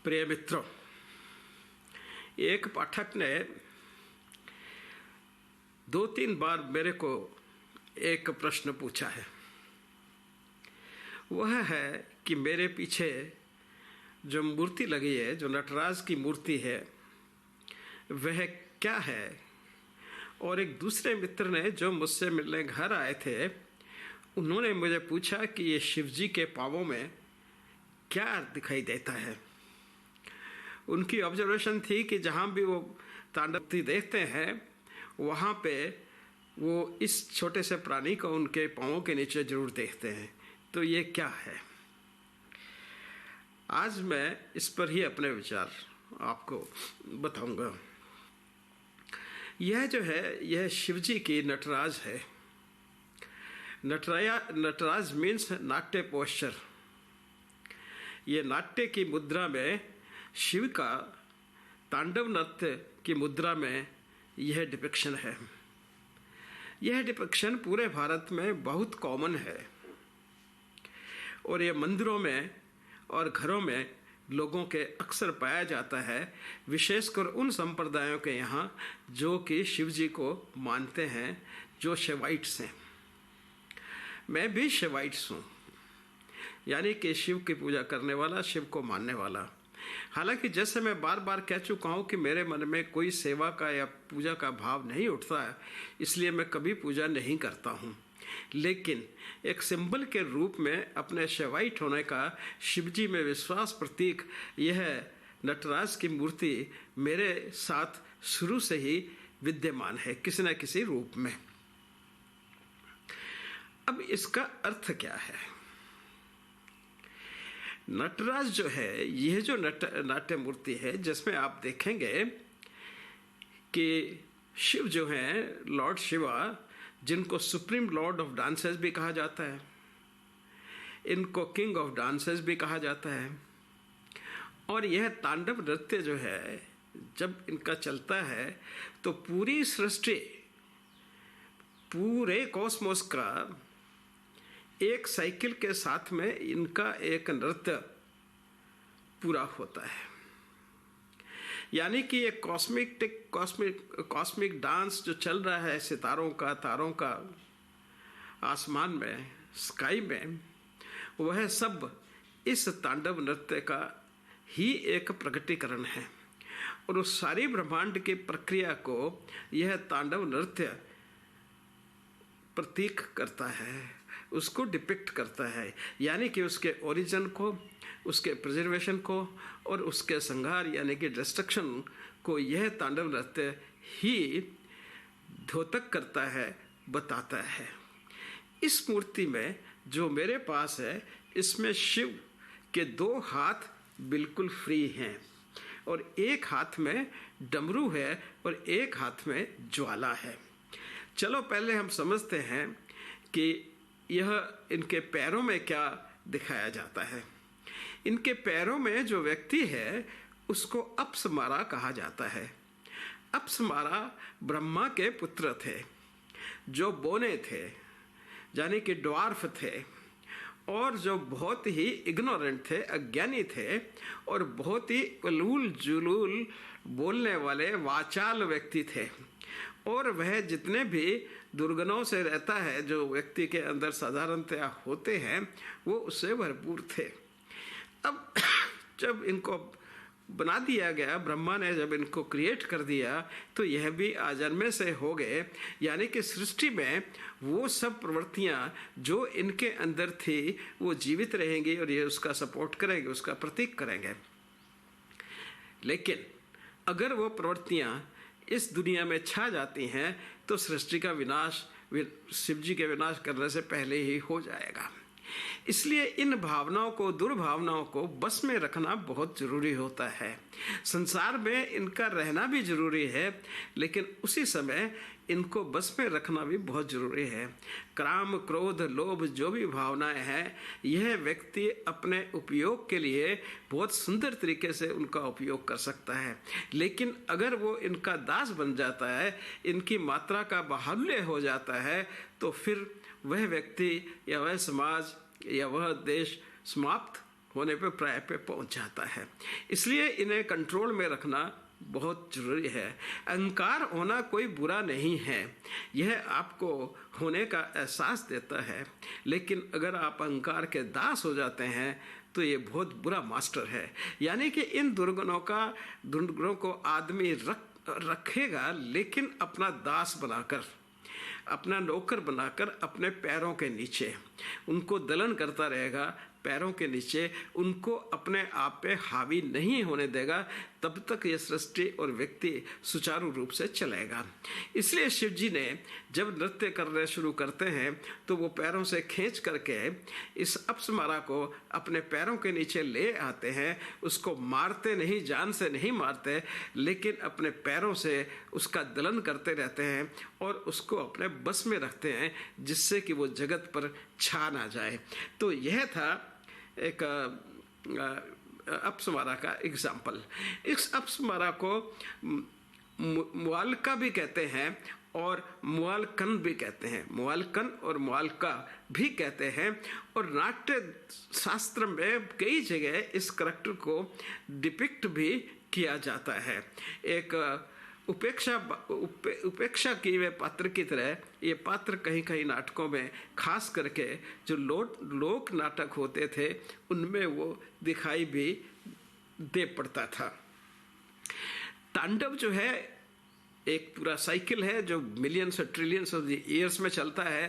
प्रिय मित्रों, एक पाठक ने 2-3 बार मेरे को एक प्रश्न पूछा है। वह है कि मेरे पीछे जो मूर्ति लगी है, जो नटराज की मूर्ति है, वह क्या है। और एक दूसरे मित्र ने जो मुझसे मिलने घर आए थे, उन्होंने मुझे पूछा कि ये शिव जी के पाँवों में क्या दिखाई देता है। उनकी ऑब्जर्वेशन थी कि जहाँ भी वो तांडवती देखते हैं, वहाँ पे वो इस छोटे से प्राणी को उनके पाँवों के नीचे जरूर देखते हैं। तो ये क्या है? आज मैं इस पर ही अपने विचार आपको बताऊंगा। यह जो है, यह शिव जी की नटराज है। नटराज मीन्स नाट्य पोस्चर। ये नाट्य की मुद्रा में, शिव का तांडव नृत्य की मुद्रा में यह डिपिक्शन है। यह डिपिक्शन पूरे भारत में बहुत कॉमन है और ये मंदिरों में और घरों में लोगों के अक्सर पाया जाता है, विशेषकर उन संप्रदायों के यहाँ जो कि शिव जी को मानते हैं, जो शिवाइट्स हैं। मैं भी शिवाइट्स हूँ, यानी कि शिव की पूजा करने वाला, शिव को मानने वाला। हालांकि जैसे मैं बार बार कह चुका हूँ कि मेरे मन में कोई सेवा का या पूजा का भाव नहीं उठता है, इसलिए मैं कभी पूजा नहीं करता हूँ। लेकिन एक सिंबल के रूप में अपने शिवाइट होने का, शिव जी में विश्वास प्रतीक यह नटराज की मूर्ति मेरे साथ शुरू से ही विद्यमान है, किसी न किसी रूप में। अब इसका अर्थ क्या है? नटराज जो है, यह जो नाट्य मूर्ति है, जिसमें आप देखेंगे कि शिव जो हैं, लॉर्ड शिवा, जिनको सुप्रीम लॉर्ड ऑफ डांसेस भी कहा जाता है, इनको किंग ऑफ डांसेस भी कहा जाता है। और यह तांडव नृत्य जो है, जब इनका चलता है तो पूरी सृष्टि, पूरे कॉस्मोस का एक साइकिल के साथ में इनका एक नृत्य पूरा होता है। यानी कि ये कॉस्मिक डांस जो चल रहा है सितारों का, तारों का, आसमान में, स्काई में, वह सब इस तांडव नृत्य का ही एक प्रकटीकरण है। और उस सारी ब्रह्मांड की प्रक्रिया को यह तांडव नृत्य प्रतीक करता है, उसको डिपिक्ट करता है। यानी कि उसके ओरिजिन को, उसके प्रिजर्वेशन को और उसके संहार यानी कि डिस्ट्रक्शन को यह तांडव नृत्य ही द्योतक करता है, बताता है। इस मूर्ति में जो मेरे पास है, इसमें शिव के 2 हाथ बिल्कुल फ्री हैं और एक हाथ में डमरू है और एक हाथ में ज्वाला है। चलो पहले हम समझते हैं कि यह इनके पैरों में क्या दिखाया जाता है। इनके पैरों में जो व्यक्ति है, उसको अप्समारा कहा जाता है। अप्समारा ब्रह्मा के पुत्र थे, जो बोने थे, यानी कि ड्वार्फ थे, और जो बहुत ही इग्नोरेंट थे, अज्ञानी थे, और बहुत ही उलूल जुलूल बोलने वाले वाचाल व्यक्ति थे। और वह जितने भी दुर्गुणों से रहता है, जो व्यक्ति के अंदर साधारणतया होते हैं, वो उससे भरपूर थे। अब जब इनको बना दिया गया, ब्रह्मा ने जब इनको क्रिएट कर दिया, तो यह भी आजन्मे से हो गए। यानी कि सृष्टि में वो सब प्रवृत्तियां जो इनके अंदर थी, वो जीवित रहेंगी और ये उसका सपोर्ट करेंगे, उसका प्रतीक करेंगे। लेकिन अगर वो प्रवृत्तियां इस दुनिया में छा जाती हैं, तो सृष्टि का विनाश शिव जी के विनाश करने से पहले ही हो जाएगा। इसलिए इन भावनाओं को, दुर्भावनाओं को बस में रखना बहुत जरूरी होता है। संसार में इनका रहना भी जरूरी है, लेकिन उसी समय इनको बस में रखना भी बहुत जरूरी है। काम, क्रोध, लोभ जो भी भावनाएं हैं, यह व्यक्ति अपने उपयोग के लिए बहुत सुंदर तरीके से उनका उपयोग कर सकता है। लेकिन अगर वो इनका दास बन जाता है, इनकी मात्रा का बाहुल्य हो जाता है, तो फिर वह व्यक्ति या वह समाज या वह देश समाप्त होने पे प्राय पे पहुंच जाता है। इसलिए इन्हें कंट्रोल में रखना बहुत जरूरी है। अहंकार होना कोई बुरा नहीं है, यह आपको होने का एहसास देता है, लेकिन अगर आप अहंकार के दास हो जाते हैं तो ये बहुत बुरा मास्टर है। यानी कि इन दुर्गुणों को आदमी रखेगा, लेकिन अपना दास बनाकर, अपना नौकर बनाकर अपने पैरों के नीचे उनको दलन करता रहेगा, पैरों के नीचे उनको अपने आप पे हावी नहीं होने देगा, तब तक ये सृष्टि और व्यक्ति सुचारू रूप से चलेगा। इसलिए शिव जी ने जब नृत्य करने शुरू करते हैं तो वो पैरों से खींच करके इस अप्सरा को अपने पैरों के नीचे ले आते हैं। उसको मारते नहीं, जान से नहीं मारते, लेकिन अपने पैरों से उसका दलन करते रहते हैं और उसको अपने बस में रखते हैं, जिससे कि वो जगत पर छा ना जाए। तो यह था एक अप्सरा का एग्जाम्पल। इस अप्सरा को मुआलका भी कहते हैं और मुआलकन भी कहते हैं, मुआलकन और मुआलका भी कहते हैं। और नाट्य शास्त्र में कई जगह इस करैक्टर को डिपिक्ट भी किया जाता है। एक उपेक्षा की हुए पात्र की तरह ये पात्र कहीं कहीं नाटकों में, खास करके जो लोक नाटक होते थे उनमें वो दिखाई भी दे पड़ता था। तांडव जो है एक पूरा साइकिल है जो मिलियंस और ट्रिलियंस ऑफ ईयर्स में चलता है।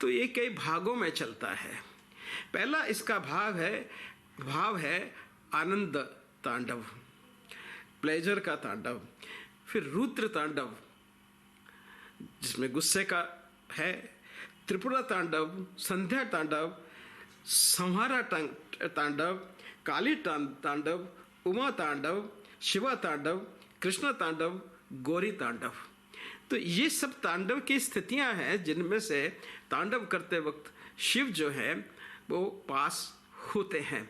तो ये कई भागों में चलता है। पहला इसका भाव है आनंद तांडव, प्लेजर का तांडव। फिर रुद्र तांडव जिसमें गुस्से का है, त्रिपुरा तांडव, संध्या तांडव, संहारा तांडव, काली तांडव, उमा तांडव, शिवा तांडव, कृष्ण तांडव, गौरी तांडव। तो ये सब तांडव की स्थितियां हैं जिनमें से तांडव करते वक्त शिव जो है वो पास होते हैं।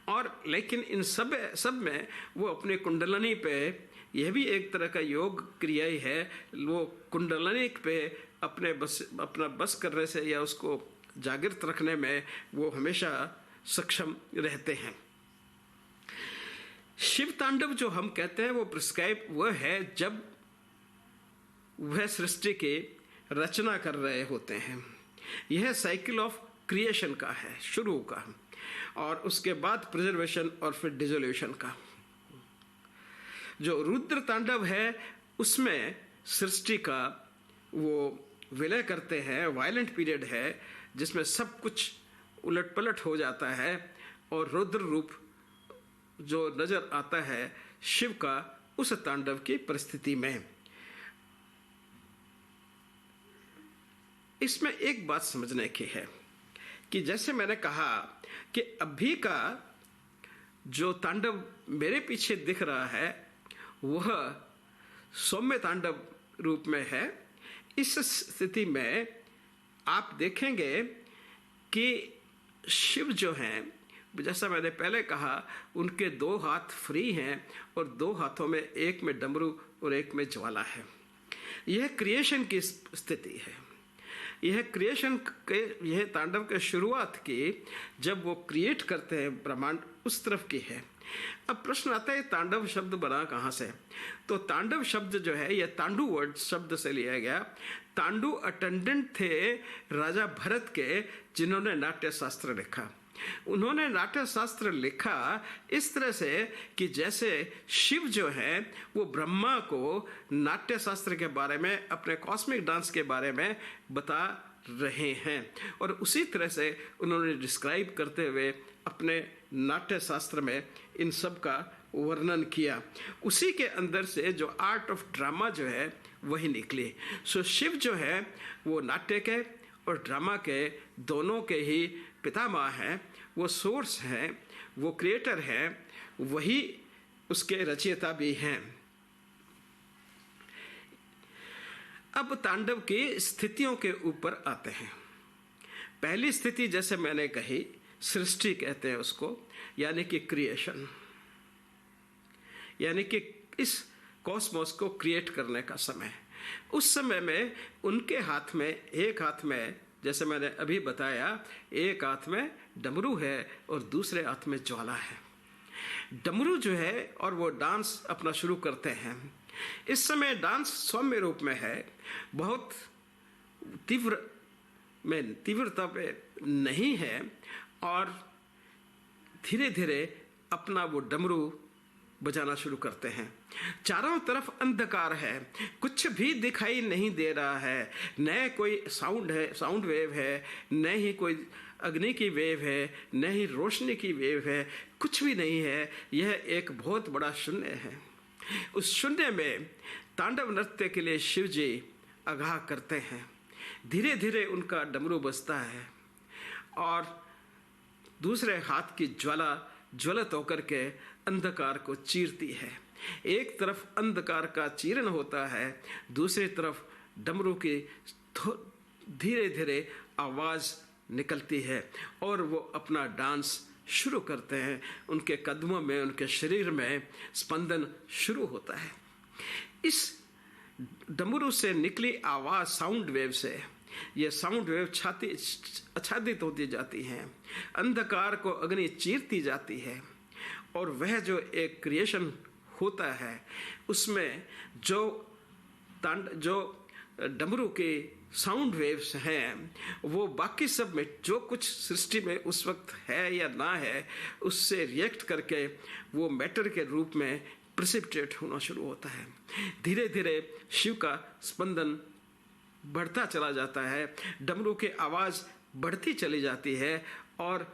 और लेकिन इन सब में वो अपने कुंडलनी पे, यह भी एक तरह का योग क्रिया ही है, वो कुंडलनी पे अपना बस करने से या उसको जागृत रखने में वो हमेशा सक्षम रहते हैं। शिव तांडव जो हम कहते हैं वो प्रिस्क्राइब वह है जब वह सृष्टि की रचना कर रहे होते हैं। यह साइकिल ऑफ क्रिएशन का है, शुरू का, और उसके बाद प्रिजर्वेशन और फिर डिसोल्यूशन का। जो रुद्र तांडव है उसमें सृष्टि का वो विलय करते हैं, वायलेंट पीरियड है जिसमें सब कुछ उलट पलट हो जाता है और रुद्र रूप जो नजर आता है शिव का उस तांडव की परिस्थिति में। इसमें एक बात समझने की है कि जैसे मैंने कहा कि अभी का जो तांडव मेरे पीछे दिख रहा है वह सौम्य तांडव रूप में है। इस स्थिति में आप देखेंगे कि शिव जो हैं, जैसा मैंने पहले कहा, उनके 2 हाथ फ्री हैं और 2 हाथों में, एक में डमरू और एक में ज्वाला है। यह क्रिएशन की स्थिति है। यह क्रिएशन के, यह तांडव के शुरुआत की, जब वो क्रिएट करते हैं ब्रह्मांड, उस तरफ की है। अब प्रश्न आता है तांडव शब्द बना कहाँ से? तो तांडव शब्द जो है यह तांडु वर्ड शब्द से लिया गया। तांडु अटेंडेंट थे राजा भरत के, जिन्होंने नाट्य शास्त्र लिखा। उन्होंने नाट्य शास्त्र लिखा इस तरह से कि जैसे शिव जो है वो ब्रह्मा को नाट्य शास्त्र के बारे में, अपने कॉस्मिक डांस के बारे में बता रहे हैं, और उसी तरह से उन्होंने डिस्क्राइब करते हुए अपने नाट्य शास्त्र में इन सब का वर्णन किया। उसी के अंदर से जो आर्ट ऑफ ड्रामा जो है वही निकली। सो शिव जो है वो नाट्य के और ड्रामा के दोनों के ही पितामह हैं, वो सोर्स हैं, वो क्रिएटर हैं, वही उसके रचयिता भी हैं। अब तांडव की स्थितियों के ऊपर आते हैं। पहली स्थिति जैसे मैंने कही, सृष्टि कहते हैं उसको, यानी कि क्रिएशन, यानी कि इस कॉस्मोस को क्रिएट करने का समय। उस समय में उनके हाथ में, एक हाथ में जैसे मैंने अभी बताया, एक हाथ में डमरू है और दूसरे हाथ में ज्वाला है। डमरू जो है और वो डांस अपना शुरू करते हैं। इस समय डांस सौम्य रूप में है, बहुत तीव्रता पे नहीं है, और धीरे धीरे अपना वो डमरू बजाना शुरू करते हैं। चारों तरफ अंधकार है, कुछ भी दिखाई नहीं दे रहा है, न कोई साउंड वेव है, न ही कोई अग्नि की वेव है, न ही रोशनी की वेव है, कुछ भी नहीं है। यह एक बहुत बड़ा शून्य है। उस शून्य में तांडव नृत्य के लिए शिव जी आगाह करते हैं। धीरे धीरे उनका डमरू बजता है और दूसरे हाथ की ज्वाला ज्वलित होकर के अंधकार को चीरती है। एक तरफ अंधकार का चीरन होता है, दूसरी तरफ डमरू की धीरे धीरे आवाज निकलती है और वो अपना डांस शुरू करते हैं। उनके कदमों में, उनके शरीर में स्पंदन शुरू होता है। इस डमरू से निकली आवाज, साउंड वेव से, ये साउंड वेव आच्छादित होती जाती हैं, अंधकार को अग्नि चीरती जाती है, और वह जो एक क्रिएशन होता है उसमें जो डमरू के साउंड वेव्स हैं वो बाकी सब में जो कुछ सृष्टि में उस वक्त है या ना है उससे रिएक्ट करके वो मैटर के रूप में प्रेसिपिटेट होना शुरू होता है। धीरे धीरे शिव का स्पंदन बढ़ता चला जाता है, डमरू की आवाज़ बढ़ती चली जाती है, और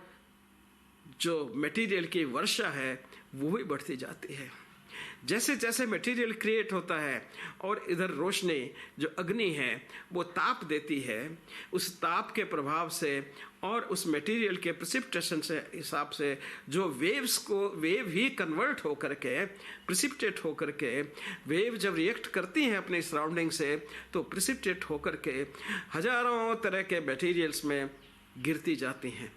जो मटेरियल की वर्षा है वो भी बढ़ती जाती है। जैसे जैसे मटेरियल क्रिएट होता है और इधर रोशनी जो अग्नि है वो ताप देती है, उस ताप के प्रभाव से और उस मटेरियल के प्रेसिपिटेशन से हिसाब से जो वेव ही कन्वर्ट होकर के प्रेसिपिटेट होकर के, वेव जब रिएक्ट करती हैं अपने सराउंडिंग से तो प्रेसिपिटेट होकर के हजारों तरह के मटेरियल्स में गिरती जाती हैं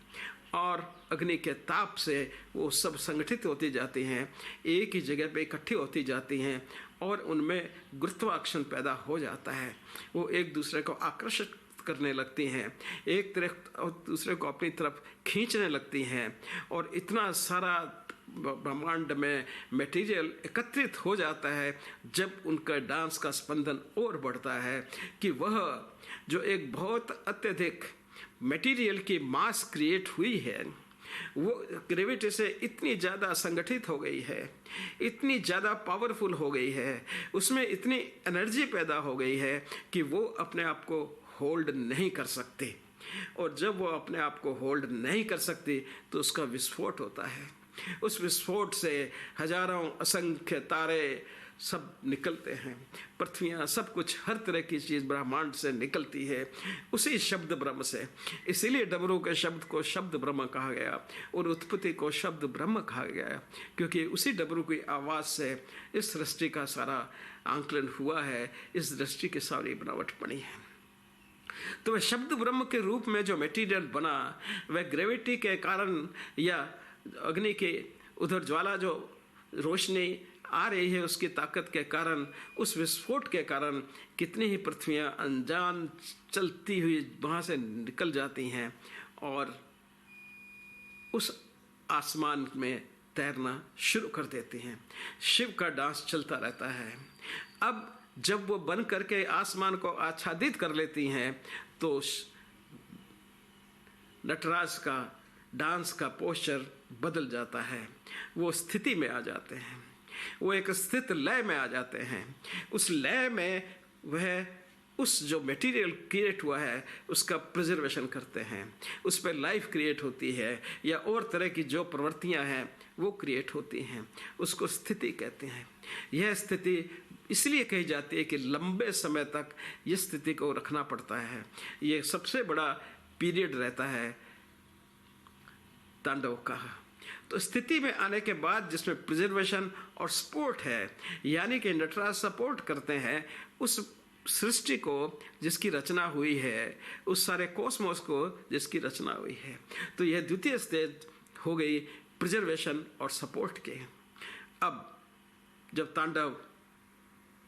और अग्नि के ताप से वो सब संगठित होती जाती हैं, एक ही जगह पे इकट्ठी होती जाती हैं और उनमें गुरुत्वाकर्षण पैदा हो जाता है। वो एक दूसरे को आकर्षित करने लगती हैं, एक तरफ और दूसरे को अपनी तरफ खींचने लगती हैं, और इतना सारा ब्रह्मांड में मटेरियल एकत्रित हो जाता है जब उनका डांस का स्पंदन और बढ़ता है कि वह जो एक बहुत अत्यधिक मटेरियल की मास क्रिएट हुई है वो ग्रेविटी से इतनी ज़्यादा संगठित हो गई है, इतनी ज़्यादा पावरफुल हो गई है, उसमें इतनी एनर्जी पैदा हो गई है कि वो अपने आप को होल्ड नहीं कर सकती, और जब वो अपने आप को होल्ड नहीं कर सकती तो उसका विस्फोट होता है। उस विस्फोट से हजारों असंख्य तारे सब निकलते हैं, पृथ्वियाँ, सब कुछ, हर तरह की चीज़ ब्रह्मांड से निकलती है उसी शब्द ब्रह्म से। इसीलिए डमरू के शब्द को शब्द ब्रह्म कहा गया और उत्पत्ति को शब्द ब्रह्म कहा गया, क्योंकि उसी डमरू की आवाज़ से इस सृष्टि का सारा आंकलन हुआ है, इस दृष्टि की सारी बनावट बनी है। तो वह शब्द ब्रह्म के रूप में जो मटेरियल बना वह ग्रेविटी के कारण या अग्नि के उधर ज्वाला जो रोशनी आ रही है उसकी ताकत के कारण, उस विस्फोट के कारण कितनी ही पृथ्वियाँ अनजान चलती हुई वहाँ से निकल जाती हैं और उस आसमान में तैरना शुरू कर देती हैं। शिव का डांस चलता रहता है। अब जब वो बन करके आसमान को आच्छादित कर लेती हैं तो नटराज का डांस का पोस्चर बदल जाता है, वो स्थिति में आ जाते हैं, वो एक स्थित लय में आ जाते हैं। उस लय में वह उस जो मटेरियल क्रिएट हुआ है उसका प्रिजर्वेशन करते हैं, उस पर लाइफ क्रिएट होती है या और तरह की जो प्रवृत्तियां हैं वो क्रिएट होती हैं, उसको स्थिति कहते हैं। यह स्थिति इसलिए कही जाती है कि लंबे समय तक ये स्थिति को रखना पड़ता है। ये सबसे बड़ा पीरियड रहता है तांडव का। तो स्थिति में आने के बाद जिसमें प्रिजर्वेशन और सपोर्ट है, यानी कि नटराज सपोर्ट करते हैं उस सृष्टि को जिसकी रचना हुई है, उस सारे कॉस्मोस को जिसकी रचना हुई है। तो यह द्वितीय स्टेज हो गई प्रिजर्वेशन और सपोर्ट के। अब जब तांडव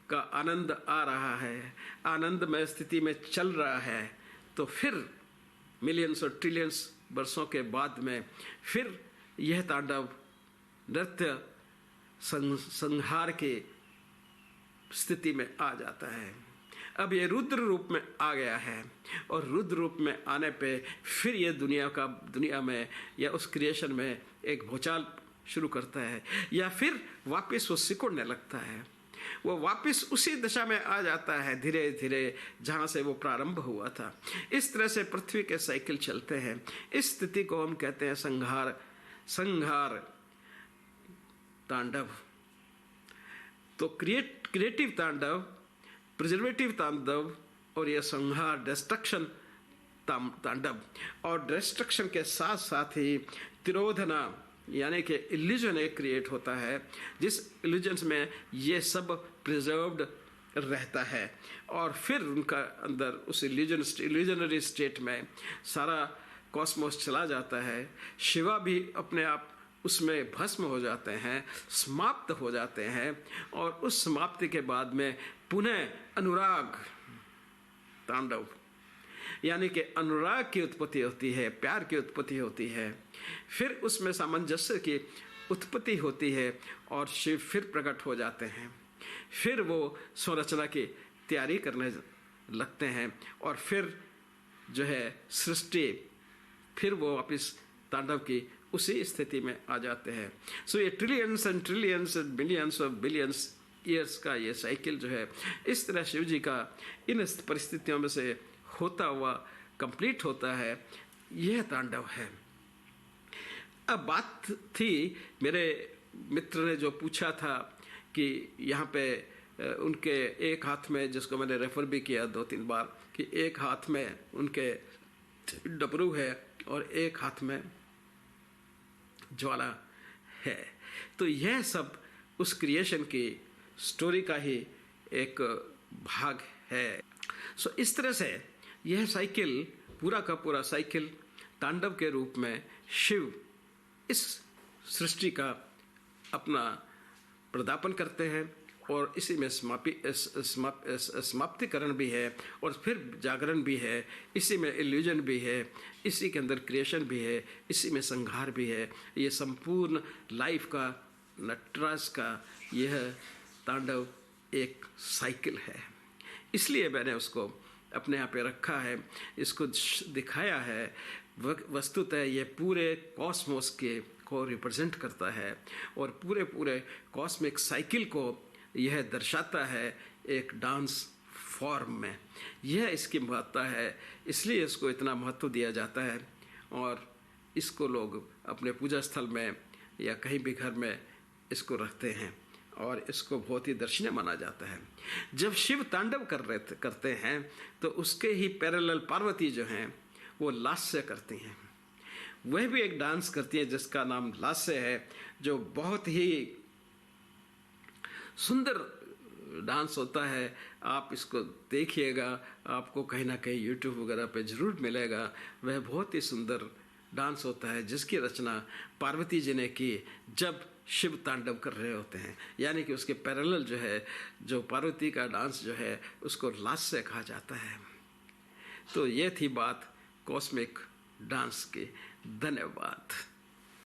का आनंद आ रहा है, आनंदमय स्थिति में चल रहा है, तो फिर मिलियंस और ट्रिलियंस वर्षों के बाद में फिर यह तांडव नृत्य संहार की स्थिति में आ जाता है। अब ये रुद्र रूप में आ गया है और रुद्र रूप में आने पे फिर ये दुनिया में या उस क्रिएशन में एक भूचाल शुरू करता है, या फिर वापस वो सिकुड़ने लगता है, वो वापस उसी दशा में आ जाता है धीरे धीरे जहाँ से वो प्रारंभ हुआ था। इस तरह से पृथ्वी के साइकिल चलते हैं। इस स्थिति को हम कहते हैं संहार तांडव। तो क्रिएटिव तांडव, प्रिजर्वेटिव तांडव और यह संहार डिस्ट्रक्शन तांडव, और डिस्ट्रक्शन के साथ साथ ही तिरोधना यानी कि इल्यूजन एक क्रिएट होता है, जिस इल्यूजन्स में ये सब प्रिजर्व्ड रहता है और फिर उनका अंदर उस इल्यूजनरी स्टेट में सारा कॉस्मोस चला जाता है। शिवा भी अपने आप उसमें भस्म हो जाते हैं, समाप्त हो जाते हैं, और उस समाप्ति के बाद में पुनः अनुराग तांडव यानी कि अनुराग की उत्पत्ति होती है, प्यार की उत्पत्ति होती है, फिर उसमें सामंजस्य की उत्पत्ति होती है और शिव फिर प्रकट हो जाते हैं। फिर वो संरचना की तैयारी करने लगते हैं और फिर जो है सृष्टि, फिर वो वापस तांडव की उसी स्थिति में आ जाते हैं। सो ये trillions and trillions and billions of billions years का ये साइकिल जो है, इस तरह शिव जी का इन परिस्थितियों में से होता हुआ कंप्लीट होता है, यह तांडव है। अब बात थी, मेरे मित्र ने जो पूछा था कि यहाँ पे उनके एक हाथ में, जिसको मैंने रेफर भी किया 2-3 बार, कि एक हाथ में उनके डमरू है और एक हाथ में ज्वाला है। तो यह सब उस क्रिएशन की स्टोरी का ही एक भाग है। सो इस तरह से यह साइकिल, पूरा का पूरा साइकिल तांडव के रूप में शिव इस सृष्टि का अपना प्रदापन करते हैं और इसी में समाप्तिकरण भी है और फिर जागरण भी है, इसी में इल्यूजन भी है, इसी के अंदर क्रिएशन भी है, इसी में संहार भी है। ये संपूर्ण लाइफ का, नटराज का यह तांडव एक साइकिल है। इसलिए मैंने उसको अपने यहाँ पे रखा है, इसको दिखाया है। वस्तुतः ये पूरे कॉस्मोस को रिप्रेजेंट करता है और पूरे कॉस्मिक साइकिल को यह दर्शाता है एक डांस फॉर्म में। यह इसकी महत्ता है, इसलिए इसको इतना महत्व दिया जाता है और इसको लोग अपने पूजा स्थल में या कहीं भी घर में इसको रखते हैं और इसको बहुत ही दर्शनीय माना जाता है। जब शिव तांडव करते हैं तो उसके ही पैरेलल पार्वती जो हैं वो लास्य करती हैं। वह भी एक डांस करती है जिसका नाम लास्य है, जो बहुत ही सुंदर डांस होता है। आप इसको देखिएगा, आपको कहीं ना कहीं यूट्यूब वगैरह पे जरूर मिलेगा। वह बहुत ही सुंदर डांस होता है जिसकी रचना पार्वती जी ने की जब शिव तांडव कर रहे होते हैं, यानी कि उसके पैरेलल जो है, जो पार्वती का डांस जो है उसको लास्य कहा जाता है। तो ये थी बात कॉस्मिक डांस की। धन्यवाद।